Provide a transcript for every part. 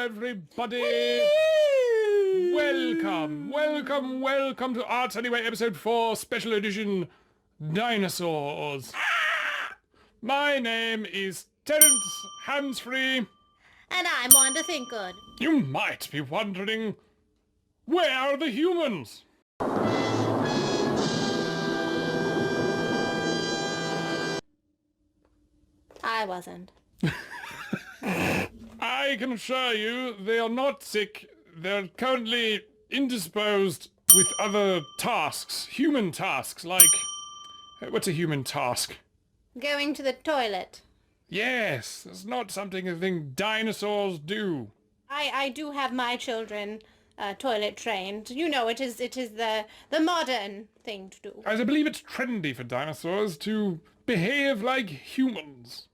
everybody. Hello. Welcome to Arts Anyway, episode 4, special edition, Dinosaurs. My name is Terence, Handsfree. And I'm Wanda Thinkgood. You might be wondering, where are the humans? I wasn't. I can assure you they are not sick. They're currently indisposed with other tasks, human tasks, like... What's a human task? Going to the toilet. Yes, it's not something I think dinosaurs do. I do have my children toilet trained. You know, it is the modern thing to do. As I believe it's trendy for dinosaurs to behave like humans.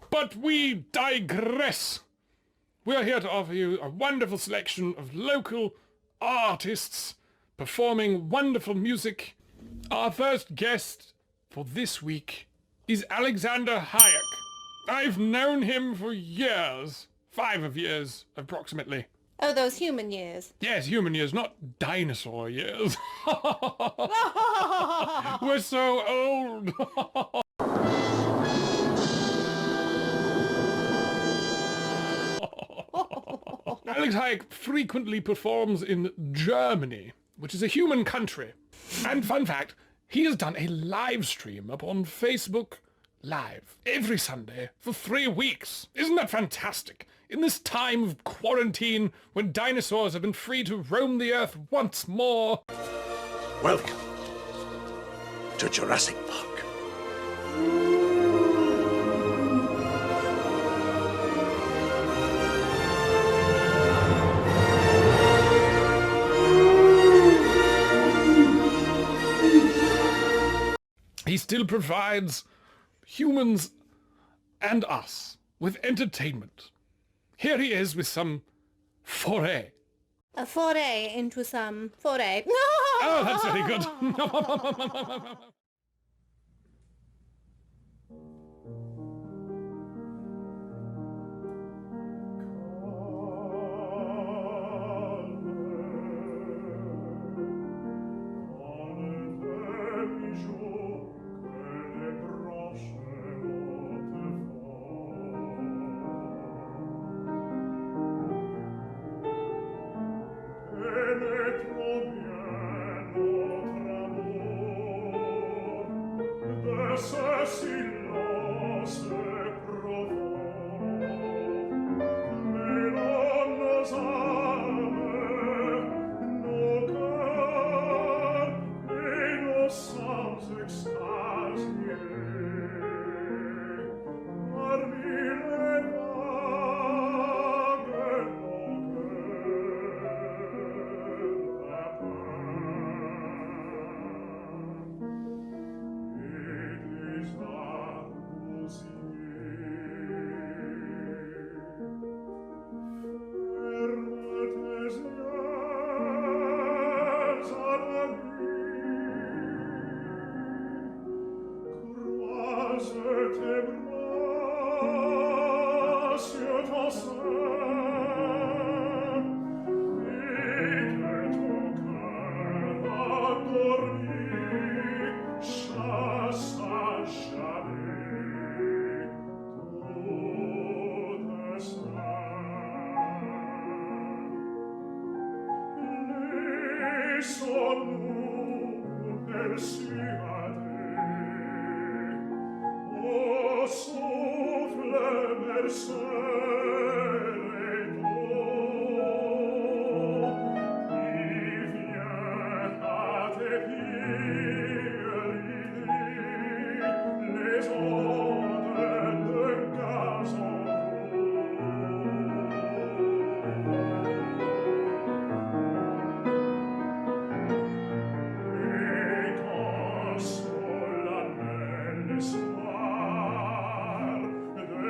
But we digress. We are here to offer you a wonderful selection of local artists performing wonderful music. Our first guest for this week is Alexander Hajek. I've known him for years. 5 years, approximately. Oh, those human years. Yes, human years, not dinosaur years. We're so old. Alex Hajek frequently performs in Germany, which is a human country. And fun fact, he has done a live stream up on Facebook Live every Sunday for 3 weeks. Isn't that fantastic? In this time of quarantine, when dinosaurs have been free to roam the earth once more. Welcome to Jurassic Park. He still provides humans and us with entertainment. Here he is with some foray. A foray into some foray. Oh, that's very good.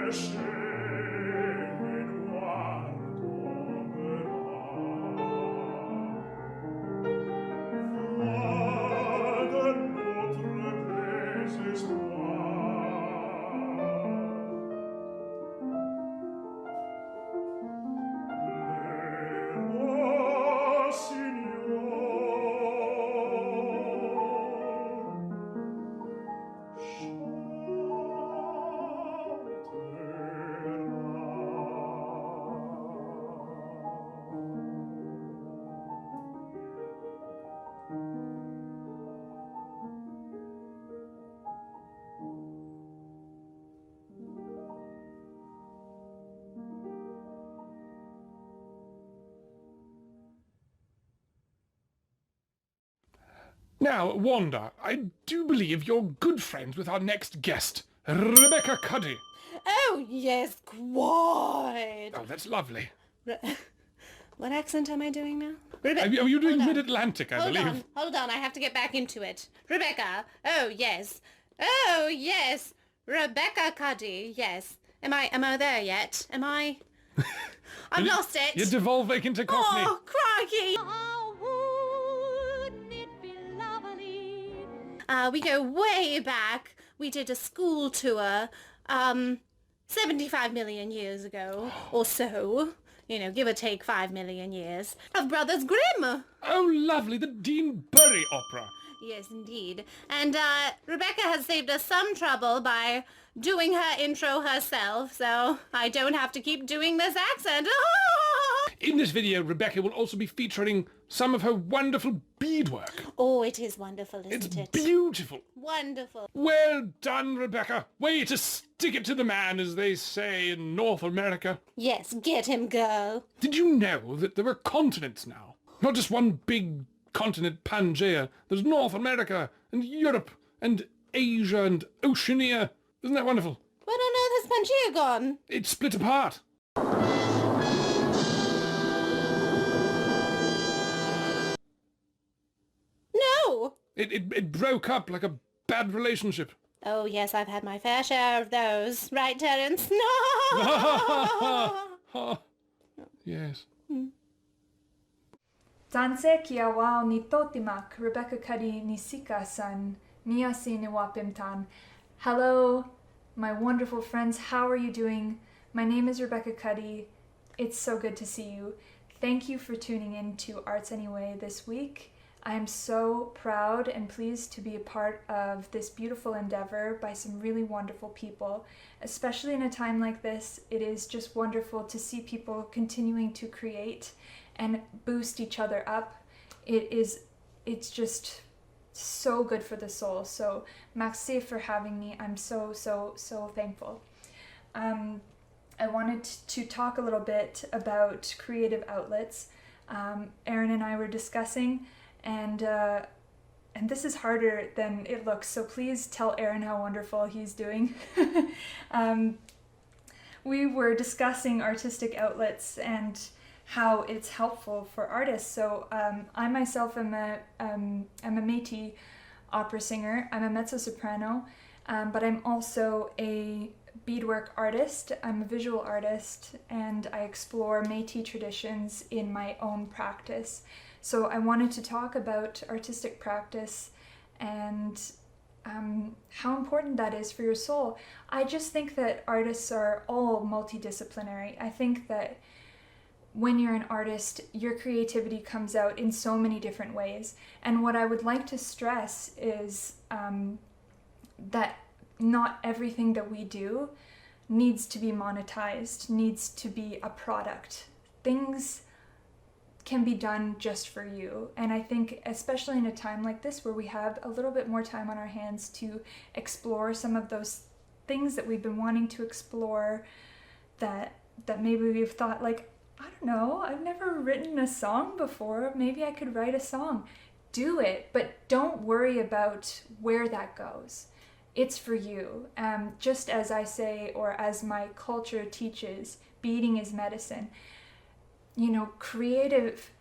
Shame. Now, Wanda, I do believe you're good friends with our next guest, Rebecca Cuddy. Oh, yes, quite. Oh, that's lovely. What accent am I doing now? Are you doing Mid-Atlantic, I believe? Hold on, I have to get back into it. Rebecca, oh, yes, Rebecca Cuddy, yes. Am I there yet? Am I? I've lost it. You're devolving into Cockney. Oh, crikey. We go way back. We did a school tour, 75 million years ago, or so. You know, give or take 5 million years, of Brothers Grimm. Oh, lovely, the Dean Bury opera. Yes, indeed. And Rebecca has saved us some trouble by doing her intro herself, so I don't have to keep doing this accent. In this video, Rebecca will also be featuring some of her wonderful beadwork. Oh, it is wonderful, isn't it? It's beautiful. Wonderful. Well done, Rebecca. Way to stick it to the man, as they say in North America. Yes, get him, girl. Did you know that there are continents now? Not just one big continent, Pangea. There's North America and Europe and Asia and Oceania. Isn't that wonderful? Where on earth has Pangea gone? It's split apart. No. It broke up like a bad relationship. Oh, yes, I've had my fair share of those. Right, Terence? No! Yes. Tanse kia wao ni totimak, Rebecca Cuddy ni sika-san, niasi ni wapimtan. Hello, my wonderful friends, how are you doing? My name is Rebecca Cuddy. It's so good to see you. Thank you for tuning in to Arts Anyway this week. I am so proud and pleased to be a part of this beautiful endeavor by some really wonderful people. Especially in a time like this, it is just wonderful to see people continuing to create and boost each other up. It's just so good for the soul. So merci for having me. I'm so thankful. I wanted to talk a little bit about creative outlets. Aaron and I were discussing, and this is harder than it looks, so please tell Aaron how wonderful he's doing. We were discussing artistic outlets and how it's helpful for artists. So I myself am a Métis opera singer. I'm a mezzo-soprano, but I'm also a beadwork artist. I'm a visual artist, and I explore Métis traditions in my own practice. So I wanted to talk about artistic practice and how important that is for your soul. I just think that artists are all multidisciplinary. I think that when you're an artist, your creativity comes out in so many different ways. And what I would like to stress is that not everything that we do needs to be monetized, needs to be a product. Things can be done just for you. And I think especially in a time like this where we have a little bit more time on our hands to explore some of those things that we've been wanting to explore, that maybe we've thought like, I don't know, I've never written a song before, maybe I could write a song. Do it, but don't worry about where that goes. It's for you. Just as I say, or as my culture teaches, beading is medicine. You know, creative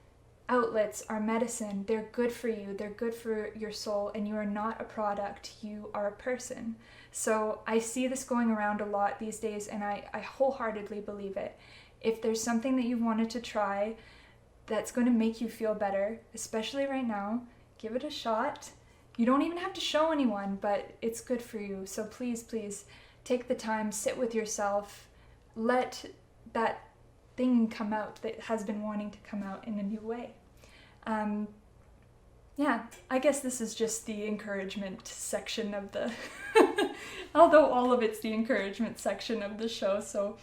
outlets are medicine. They're good for you. They're good for your soul, and you are not a product. You are a person. So I see this going around a lot these days, and I wholeheartedly believe it. If there's something that you've wanted to try that's going to make you feel better, especially right now, give it a shot. You don't even have to show anyone, but it's good for you. So please, please take the time, sit with yourself, let that thing come out that has been wanting to come out in a new way. Yeah, I guess this is just the encouragement section of the, although all of it's the encouragement section of the show. So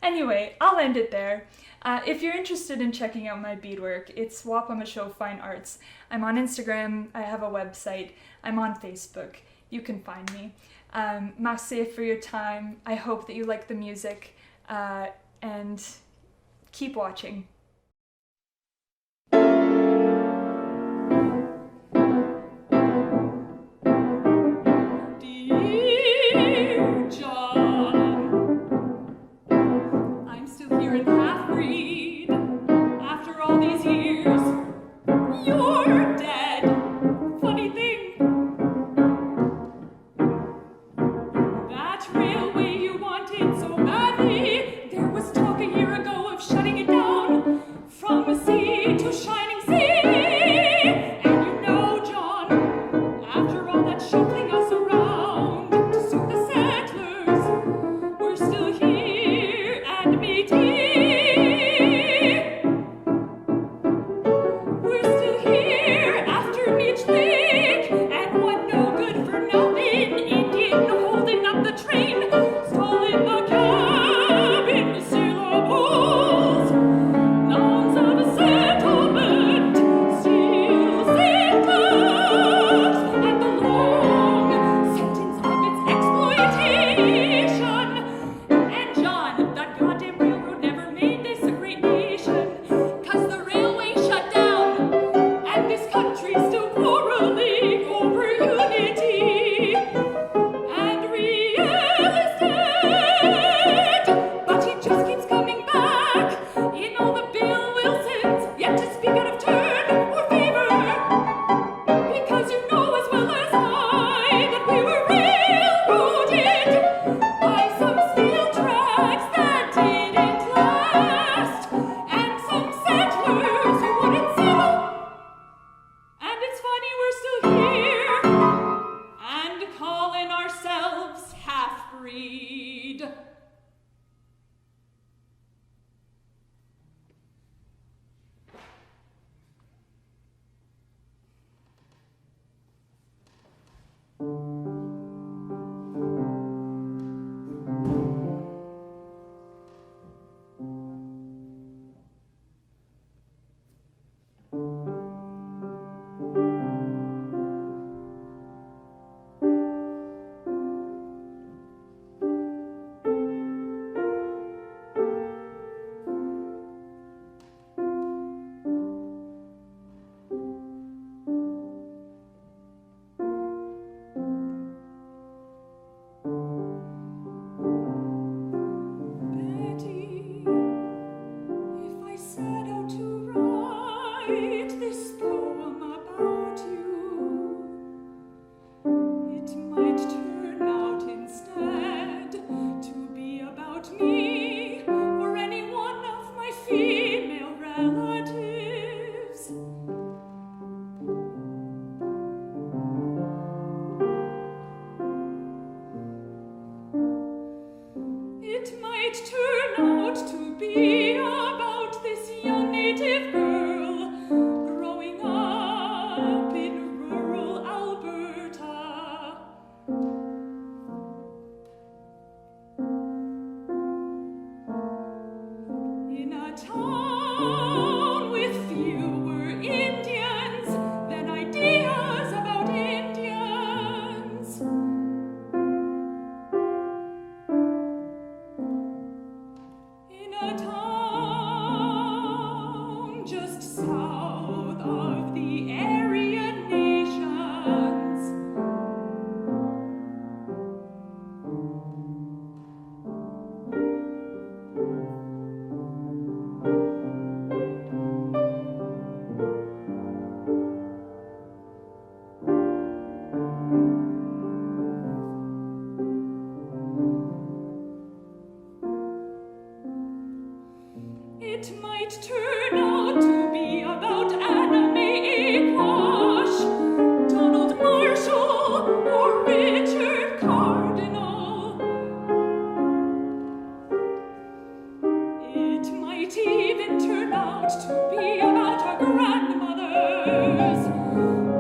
anyway, I'll end it there. If you're interested in checking out my beadwork, it's Wapama Show Fine Arts. I'm on Instagram, I have a website, I'm on Facebook, you can find me. Merci for your time. I hope that you like the music, and keep watching. still quarreling over unity. And real is dead, but he just keeps coming back in all the Bill Wilsons, yet to speak out of turn or favor. Because you know as well as I that we were railroaded by some steel tracks that didn't last, and some settlers who wouldn't settle. And it's funny we're still here and calling ourselves half-breed. Betty, if I set out to write this poem about you, it might turn out instead to be about me or any one of my female relatives. It might turn out to be about this young native girl growing up in rural Alberta. In a town with fewer Indians than ideas about Indians. In a town just south of the Aryan nations. It might turn out to be about anime Aquash, Donald Marshall, or Richard Cardinal. It might even turn out to be about our grandmothers,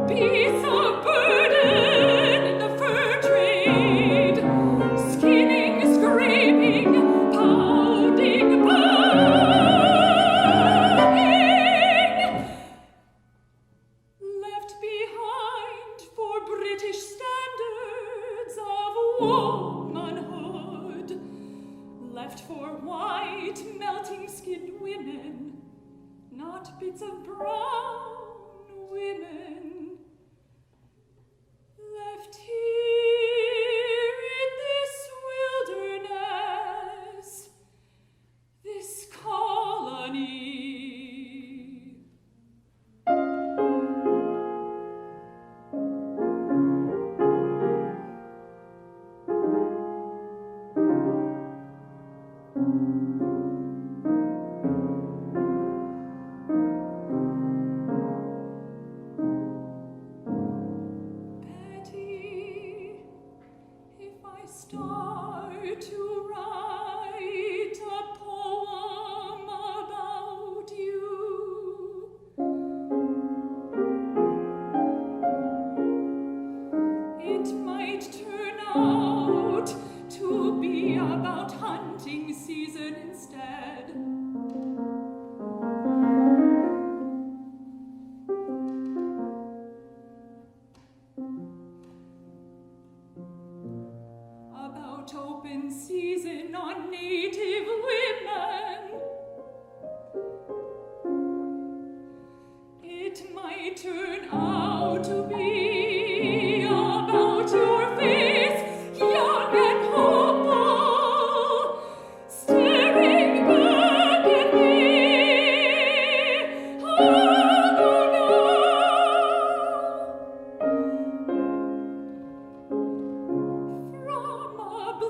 beasts of burden in the fur trade, skinning, scraping, pounding, bugging, left behind for British standards of womanhood, left for white, melting-skinned women, not bits of brown women, left here in this wilderness, this colony. Betty, if I start to write a poem about you, it might turn out to be about hunting season instead. About open season on native women. It might turn out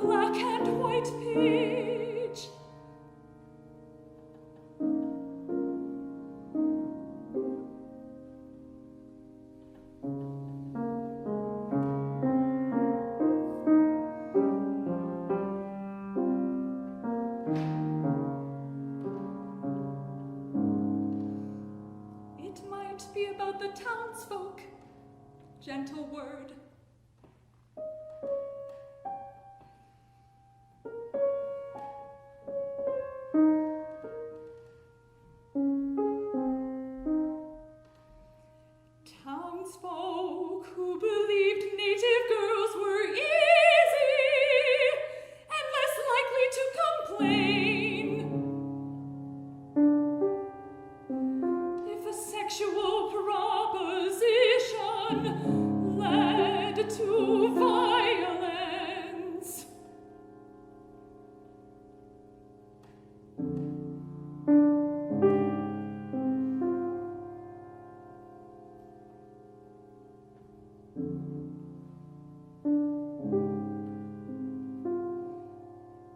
black and white page. It might be about the townsfolk. Gentle word. Townsfolk who believed native girls were easy and less likely to complain. If a sexual proposition led to violence.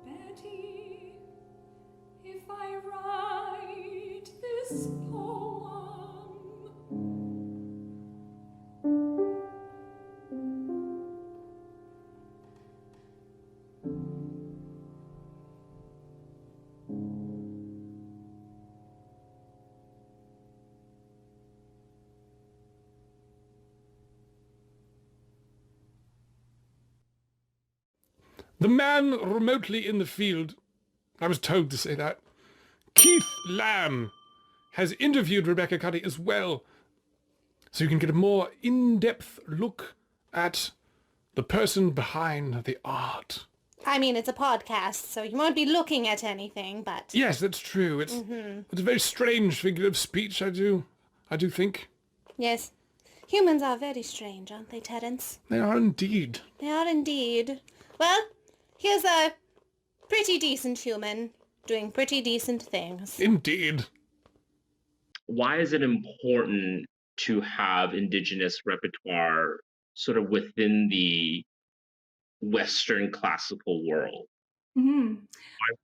Betty, if I write this poem, The man remotely in the field, I was told to say that, Keith Lam, has interviewed Rebecca Cuddy as well, so you can get a more in-depth look at the person behind the art. I mean, it's a podcast, so you won't be looking at anything, but... Yes, that's true. It's a very strange figure of speech, I do think. Yes. Humans are very strange, aren't they, Terence? They are indeed. They are indeed. Well, here's a pretty decent human doing pretty decent things. Indeed. Why is it important to have Indigenous repertoire sort of within the Western classical world? Mm-hmm.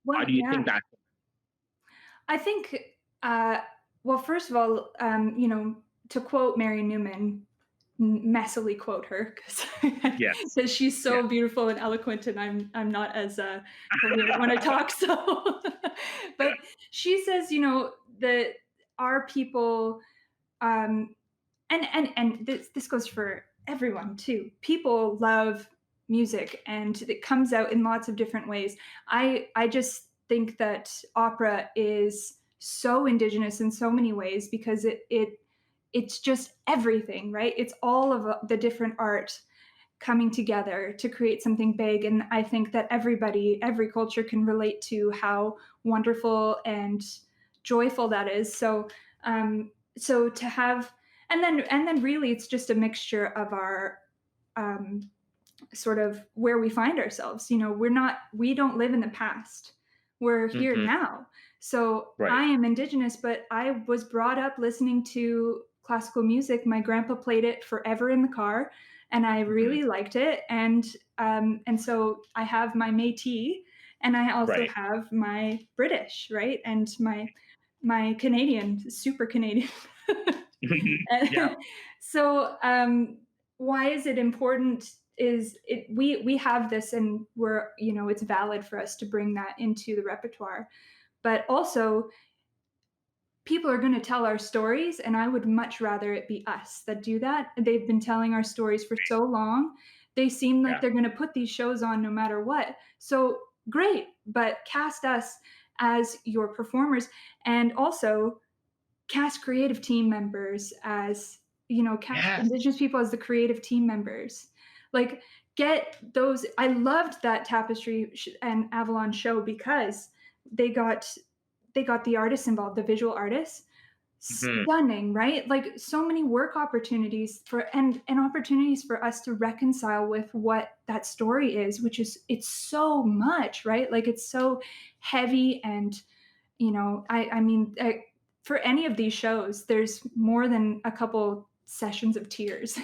Why do you think that? I think, well, first of all, to quote Mary Newman, messily quote her because she's so beautiful and eloquent, and I'm not as coherent when I talk. So, but she says, that our people, and this goes for everyone too. People love music, and it comes out in lots of different ways. I just think that opera is so Indigenous in so many ways because it's just everything, right? It's all of the different art coming together to create something big. And I think that every culture can relate to how wonderful and joyful that is. So to have, and then really it's just a mixture of our sort of where we find ourselves. We don't live in the past. We're here now. So I am Indigenous, but I was brought up listening to classical music. My grandpa played it forever in the car, and I really liked it. And so I have my Métis, and I also have my British, right? And my Canadian, super Canadian. So why is it important? We have this, and we're, it's valid for us to bring that into the repertoire, but also people are going to tell our stories, and I would much rather it be us that do that. They've been telling our stories for so long. They seem like they're going to put these shows on no matter what. So great, but cast us as your performers, and also cast creative team members as, cast Indigenous people as the creative team members. Like, get those. I loved that Tapestry and Avalon show because they got the artists involved, the visual artists. Stunning, right? Like, so many work opportunities and opportunities for us to reconcile with what that story is, which is, it's so much, right? Like, it's so heavy, and I mean, for any of these shows, there's more than a couple sessions of tears,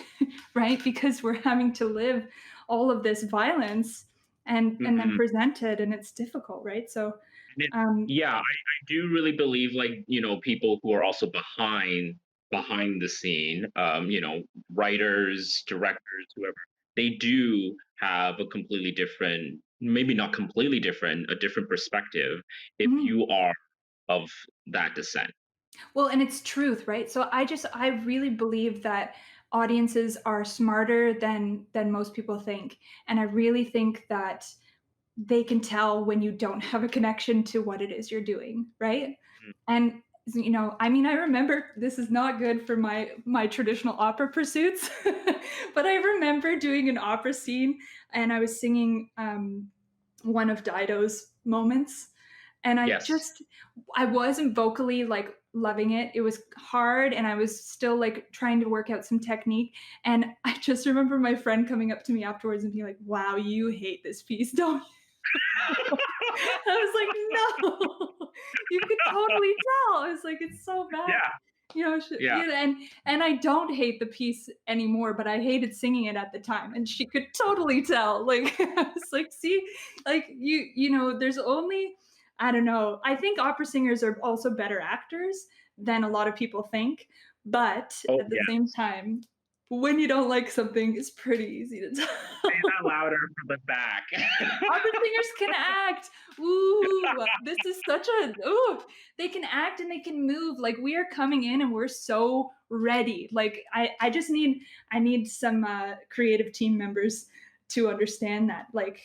right? Because we're having to live all of this violence and then Mhm. present it, and it's difficult, right? So And um yeah, I do really believe, like, people who are also behind the scene, writers, directors, whoever, they do have a completely different, maybe not completely different, a different perspective if mhm. you are of that descent. Well, and it's truth, right? So I really believe that audiences are smarter than most people think. And I really think that they can tell when you don't have a connection to what it is you're doing, right? Mm. And I mean, I remember this is not good for my traditional opera pursuits, but I remember doing an opera scene and I was singing one of Dido's moments, and Yes. I wasn't vocally like loving it. It was hard and I was still like trying to work out some technique. And I just remember my friend coming up to me afterwards and being like, "Wow, you hate this piece, don't you?" I was like, "No." You could totally tell. I was like, "It's so bad." Yeah. Yeah. And I don't hate the piece anymore, but I hated singing it at the time, and she could totally tell. Like I was like, "See, like there's only, I don't know. I think opera singers are also better actors than a lot of people think, but Oh, at the yeah. same time, when you don't like something, it's pretty easy to Say tell." that louder from the back. Opera singers can act. Ooh, this is such a ooh. They can act and they can move. Like we are coming in and we're so ready. Like I need some creative team members to understand that. Like,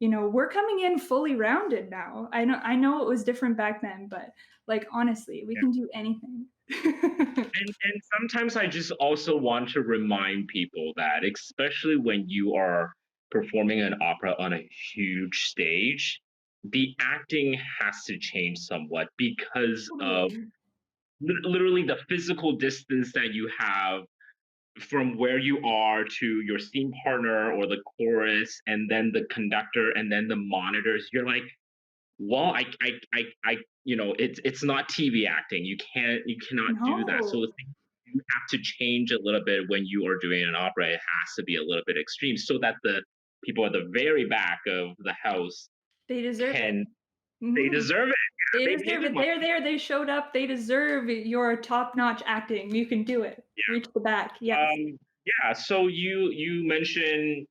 we're coming in fully rounded now. I know it was different back then, but like honestly, we can do anything. And sometimes I just also want to remind people that, especially when you are performing an opera on a huge stage, the acting has to change somewhat because of Totally. literally the physical distance that you have from where you are to your scene partner or the chorus, and then the conductor, and then the monitors. You're like, well, it's not TV acting. You cannot do that. So No. you have to change a little bit when you are doing an opera. It has to be a little bit extreme so that the people at the very back of the house They deserve it. can, they Mhm. deserve it. They Yeah, they paid deserve the it. money. They're there. They showed up. They deserve your top-notch acting. You can do it. Yeah. Reach the back. Yes. Yeah. So you mentioned,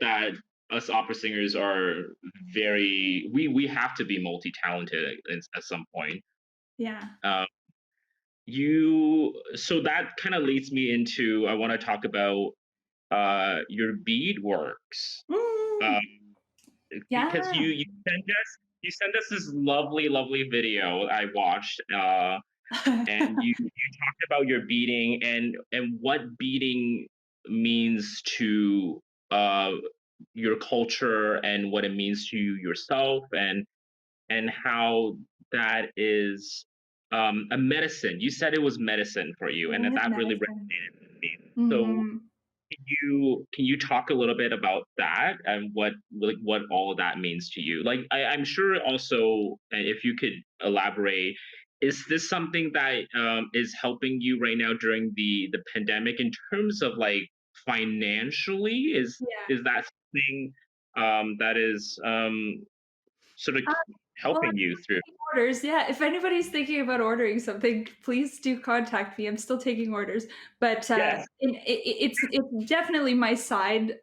that us opera singers are we have to be multi-talented at some point. Yeah. Um, you so that kind of leads me into, I want to talk about your beadworks. Mm, Um, because yeah. you sent us this lovely video I watched, and you talked about your beading and what beading means to uh your culture and what it means to you yourself, and how that is a medicine. You said it was medicine for you, and It is that really medicine. resonated with me. So Mhm. can you talk a little bit about that and what all of that means to you? Like I'm sure also, if you could elaborate, is this something that is helping you right now during the pandemic in terms of like financially? Yeah. Is that something that is sort of Uh, well, helping I'm you still through? taking orders. Yeah. If anybody's thinking about ordering something, please do contact me. I'm still taking orders, but Yes. it's definitely my side.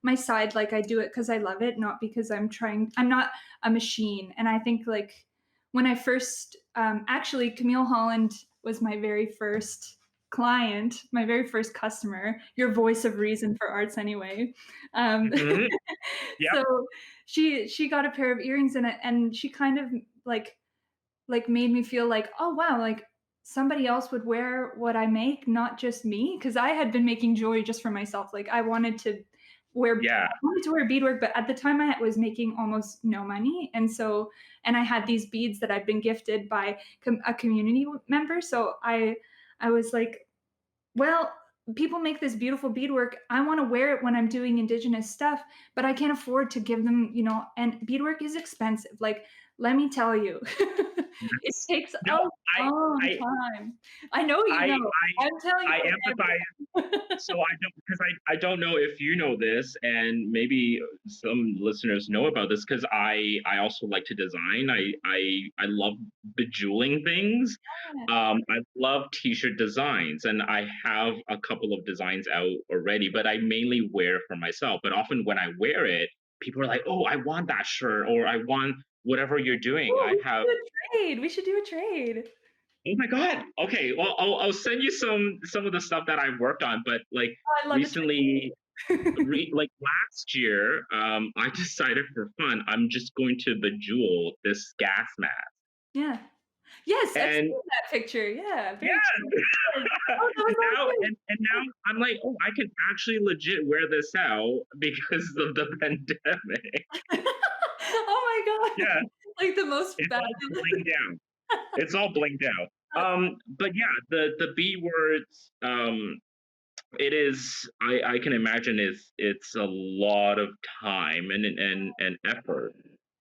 My side, like I do it because I love it, not because I'm trying. I'm not a machine, and I think like when I first, actually, Camille Holland was my very first client, my very first customer. Your voice of reason for arts, anyway. Um, Hmm. Yep. so she got a pair of earrings in it, and she kind of like made me feel like, oh wow, like somebody else would wear what I make, not just me, because I had been making jewelry just for myself. Like Yeah. I wanted to wear beadwork, but at the time I was making almost no money, and I had these beads that I'd been gifted by a community member. So I was like, well, people make this beautiful beadwork. I want to wear it when I'm doing indigenous stuff, but I can't afford to give them, and beadwork is expensive. let me tell you, it takes a No, long I time. I know you I know. I'm telling I you from empathize. everyone. So I don't, because I don't know if you know this, and maybe some listeners know about this, because I also like to design. I love bejeweling things. I love t-shirt designs, and I have a couple of designs out already, but I mainly wear for myself. But often when I wear it, people are like, "Oh, I want that shirt," or "I want whatever you're doing." Oh, I we should have. do a trade. We should do a trade. Oh my god. Okay. Well, I'll send you some of the stuff that I've worked on, but like Oh, I love a recently, trade. like last year, I decided for fun, I'm just going to bejewel this gas mask. Yeah. Yes, I've And seen that picture. Yeah, very yeah, cute. Oh, that was and so now cute. and now I'm like, oh, I can actually legit wear this out because of the pandemic. Oh my god. Yeah, Like the most it's all fabulous. blinged out. It's all blinged out. But yeah, the B words, it is, I can imagine it's a lot of time and effort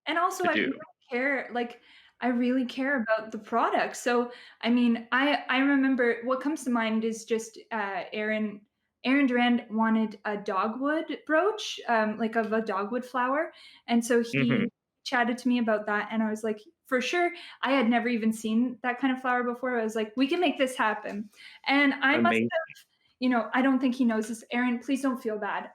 And also to I do. really care, like, I really care about the product. So, I mean, I remember what comes to mind is just Aaron Durand wanted a dogwood brooch, like of a dogwood flower. And so Hmm. he chatted to me about that and I was like, for sure, I had never even seen that kind of flower before. I was like, we can make this happen. And I must Amazing. have, you know, I don't think he knows this. Aaron, please don't feel bad.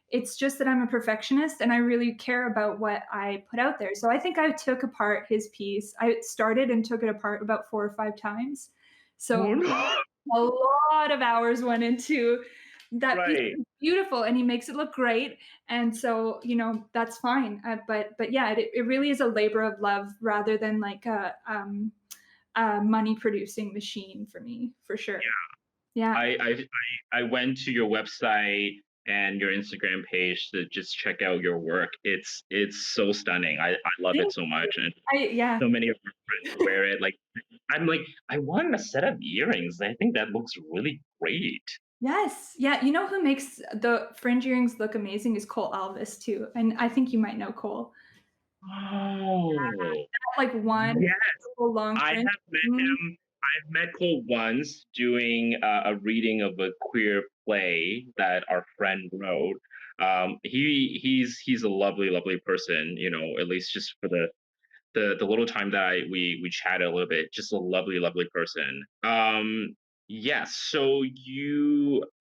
It's just that I'm a perfectionist and I really care about what I put out there. So I think I took apart his piece. I started and took it apart about 4 or 5 times. So Oh no. a lot of hours went into that piece. Right. Is beautiful and he makes it look great. And so, you know, that's fine. But yeah, it really is a labor of love rather than like a money producing machine for me, for sure. Yeah. I went to your website and your Instagram page to just check out your work. It's so stunning. I love it Thank so much, and yeah. so many of my friends wear it. Like I'm like, I want a set of earrings. I think that looks really great. Yes. Yeah. You know who makes the fringe earrings look amazing is Cole Alvis too. And I think you might know Cole. Oh, Like one yes. little long I fringe. have met Mhm. him. I've met Cole once doing a reading of a queer play that our friend wrote. He's a lovely, lovely person. You know, at least just for the little time that we chatted a little bit. Just a lovely, lovely person. Yes. So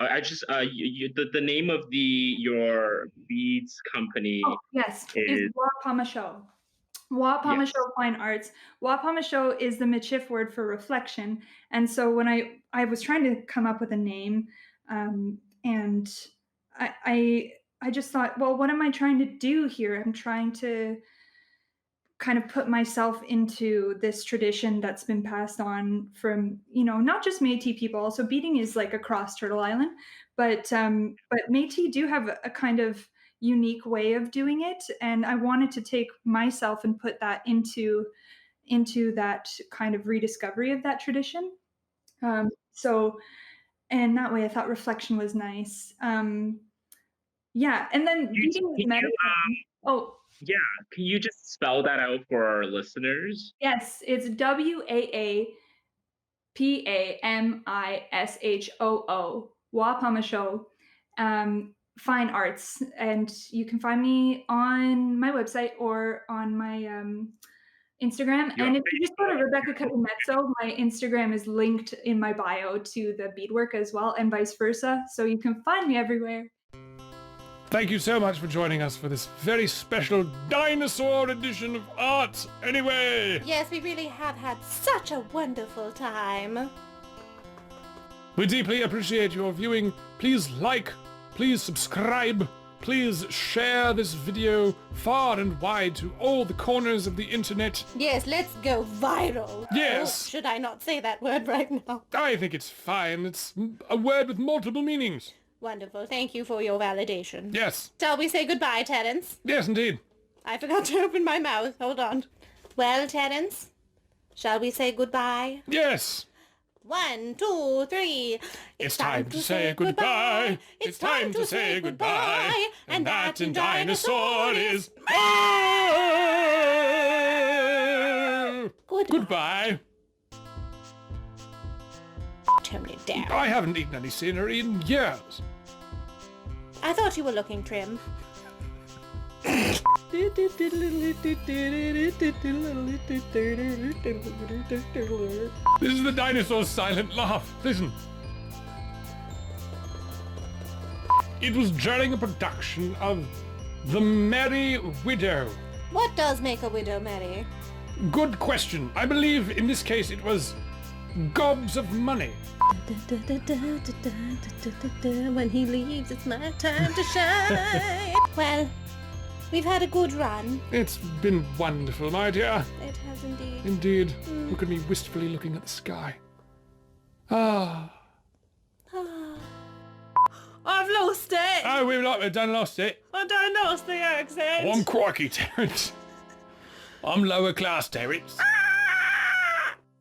I just the name of your beads Oh, company yes. Is is Wapama Show. Wapama yes. Show Fine Arts. Wapama Show is the Michif word for reflection. And so when I was trying to come up with a name, and I just thought, well, what am I trying to do here? I'm trying to kind of put myself into this tradition that's been passed on from, you know, not just Métis people. Also, beading is like across Turtle Island, but Métis do have a kind of unique way of doing it, and I wanted to take myself and put that into that kind of rediscovery of that tradition. So, and that way, I thought reflection was nice. Yeah, and then beading is Can you medicine. Oh, yeah, can you just spell that out for our listeners? yes, it's WAAPAMISHOO, Wapamasho, Fine Arts. And you can find me on my website or on my Instagram. Your And if you just go to Facebook. Rebecca Cuddy Mezzo, my Instagram is linked in my bio to the beadwork as well, and vice versa. So you can find me everywhere. Thank you so much for joining us for this very special Dinosaur edition of Art Anyway. Yes, we really have had such a wonderful time. We deeply appreciate your viewing. Please like, please subscribe, please share this video far and wide to all the corners of the internet. Yes, let's go viral. Yes. Oh, should I not say that word right now? I think it's fine. It's a word with multiple meanings. Wonderful. Thank you for your validation. Yes. Shall we say goodbye, Terence? Yes, indeed. I forgot to open my mouth. Hold on. Well, Terence, shall we say goodbye? Yes. 1, 2, 3. It's time to say goodbye. It's time to say goodbye. And that in Dinosaur is bye. Well, goodbye. Tone it down. I haven't eaten any scenery in years. I thought you were looking trim. This is the dinosaur's silent laugh. Listen. It was during a production of The Merry Widow. What does make a widow merry? Good question. I believe in this case it was gobs of money. When he leaves, it's my time to shine. Well, we've had a good run. It's been wonderful, my dear. It has indeed. Indeed. Look at me wistfully looking at the sky. Ah. I've lost it. Oh, we've done lost it. I don't lost the accent. Oh, I'm crikey, Terence. I'm lower class, Terence.